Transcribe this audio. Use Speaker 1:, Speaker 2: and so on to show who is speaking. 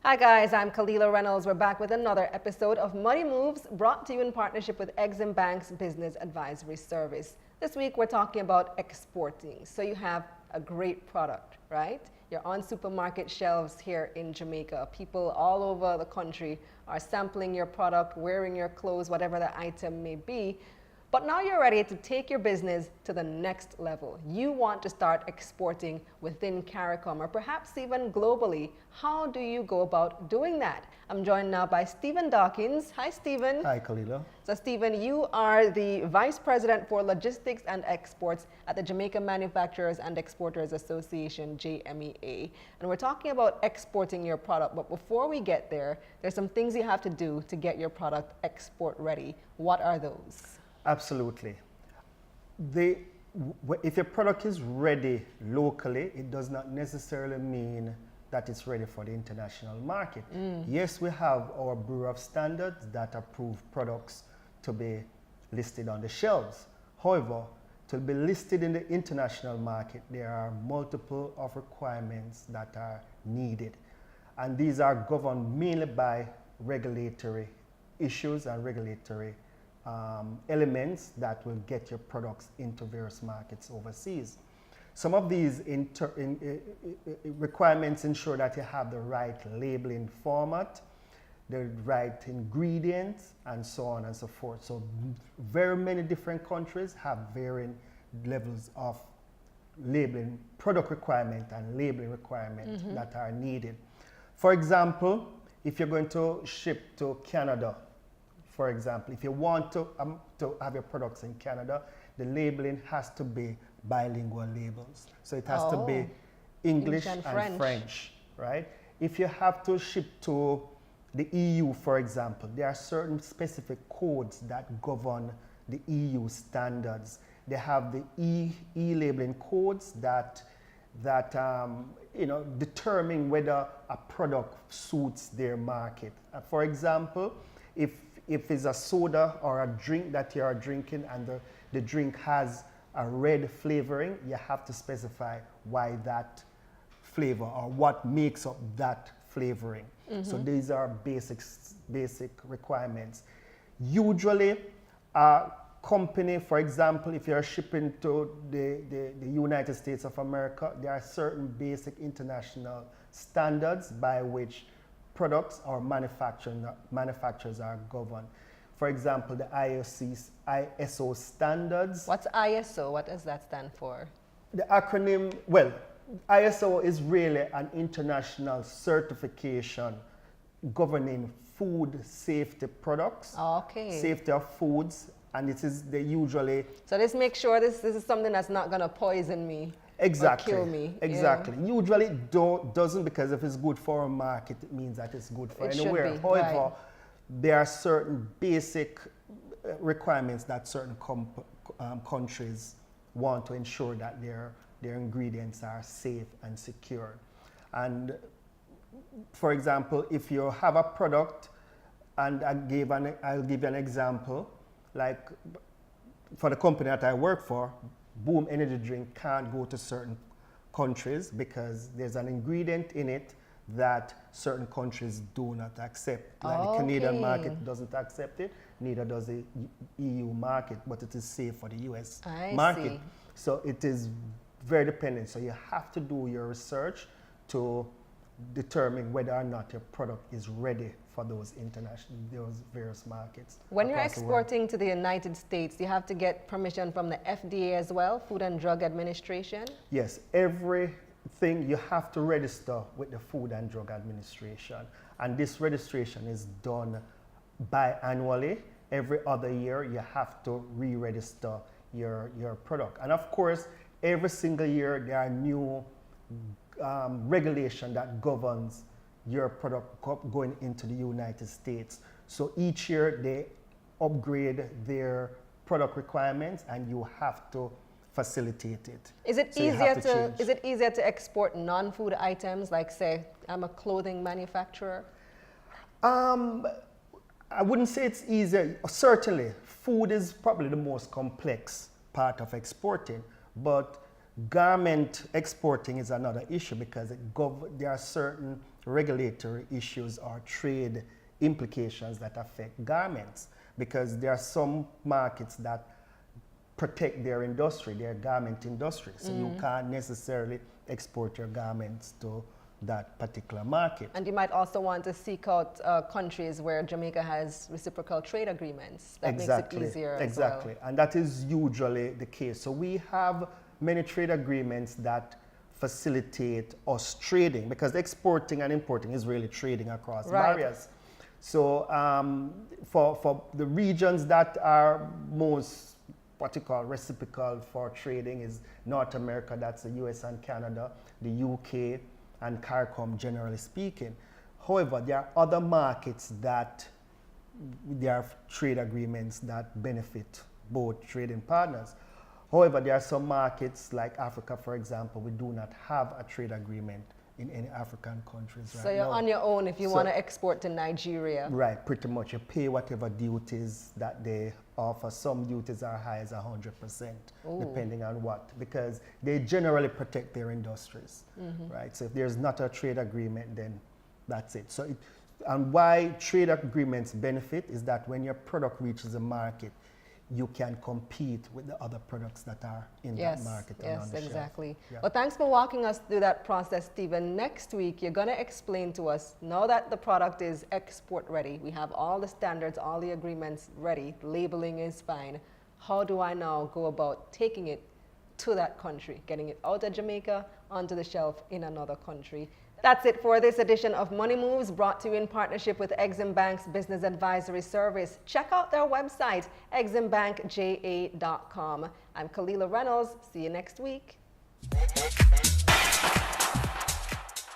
Speaker 1: Hi guys, I'm Kalilah Reynolds. We're back with another episode of Money Moves, brought to you in partnership with EXIM Bank's Business Advisory Service. This week we're talking about exporting. So you have a great product, right? You're on supermarket shelves here in Jamaica. People all over the country are sampling your product, wearing your clothes, whatever the item may be. But now you're ready to take your business to the next level. You want to start exporting within CARICOM or perhaps even globally. How do you go about doing that? I'm joined now by Stephen Dawkins. Hi, Stephen.
Speaker 2: Hi, Kalilah.
Speaker 1: So, Stephen, you are the Vice President for Logistics and Exports at the Jamaica Manufacturers and Exporters Association, JMEA. And we're talking about exporting your product. But before we get there, there's some things you have to do to get your product export ready. What are those?
Speaker 2: Absolutely. If your product is ready locally, it does not necessarily mean that it's ready for the international market. Yes, we have our Bureau of Standards that approve products to be listed on the shelves. However, to be listed in the international market, there are multiple of requirements that are needed. And these are governed mainly by regulatory issues and regulatory elements that will get your products into various markets overseas. Some of these requirements ensure that you have the right labeling format, the right ingredients, and so on and so forth. So very many different countries have varying levels of labeling, product requirement and labeling requirements that are needed. For example, if you're going to ship to Canada, for example, if you want to have your products in Canada, the labeling has to be bilingual labels. So it has to be English and French, right? If you have to ship to the EU, for example, there are certain specific codes that govern the EU standards. They have the e-labeling codes that determine whether a product suits their market. For example, if it's a soda or a drink that you are drinking and the drink has a red flavoring, you have to specify why that flavor or what makes up that flavoring. So these are basic requirements. Usually a company, for example, if you're shipping to the United States of America, there are certain basic international standards by which products or manufacturers are governed. For example, the ISO standards.
Speaker 1: What's ISO? What does that stand for?
Speaker 2: The acronym, well, ISO is really an international certification governing food safety products, safety of foods, and it is they usually.
Speaker 1: So this makes sure this is something that's not going to poison me.
Speaker 2: Exactly.
Speaker 1: Or kill me.
Speaker 2: Exactly. Yeah. Usually doesn't, because if it's good for a market, it means that it's good for anywhere. However, there are certain basic requirements that certain countries want to ensure that their ingredients are safe and secure. And for example, if you have a product, and I'll give you an example, like for the company that I work for, Boom Energy Drink can't go to certain countries because there's an ingredient in it that certain countries do not accept. Like the Canadian market doesn't accept it, neither does the EU market, but it is safe for the US market.
Speaker 1: See.
Speaker 2: So it is very dependent. So you have to do your research to determine whether or not your product is ready for those various markets.
Speaker 1: When you're exporting to the United States, you have to get permission from the FDA as well, Food and Drug Administration?
Speaker 2: Yes, everything you have to register with the Food and Drug Administration. And this registration is done biannually. Every other year, you have to re-register your product. And of course, every single year, there are new regulation that governs your product going into the United States. So each year they upgrade their product requirements and you have to facilitate it.
Speaker 1: Is it easier to export non-food items, like say I'm a clothing manufacturer?
Speaker 2: I wouldn't say it's easier. Certainly, food is probably the most complex part of exporting, but garment exporting is another issue because there are certain regulatory issues or trade implications that affect garments, because there are some markets that protect their industry, their garment industry. So you can't necessarily export your garments to that particular market.
Speaker 1: And you might also want to seek out countries where Jamaica has reciprocal trade agreements. That makes it easier as well.
Speaker 2: And that is usually the case. So we have many trade agreements that facilitate us trading, because exporting and importing is really trading across barriers. So for the regions that are most what you call reciprocal for trading is North America, that's the US and Canada, the UK, and CARICOM generally speaking. However, there are other markets that there are trade agreements that benefit both trading partners. However, there are some markets like Africa, for example, we do not have a trade agreement in any African countries right now.
Speaker 1: So you're on your own if you want to export to Nigeria.
Speaker 2: Right, pretty much. You pay whatever duties that they offer. Some duties are high as 100%, depending on what, because they generally protect their industries, right? So if there's not a trade agreement, then that's it. So, and why trade agreements benefit is that when your product reaches a market, you can compete with the other products that are in that market.
Speaker 1: Yes, exactly. Yeah. Well, thanks for walking us through that process, Stephen. Next week, you're going to explain to us, now that the product is export ready, we have all the standards, all the agreements ready, labeling is fine. How do I now go about taking it to that country, getting it out of Jamaica onto the shelf in another country? That's it for this edition of Money Moves, brought to you in partnership with EXIM Bank's Business Advisory Service. Check out their website, eximbankja.com. I'm Kalilah Reynolds. See you next week.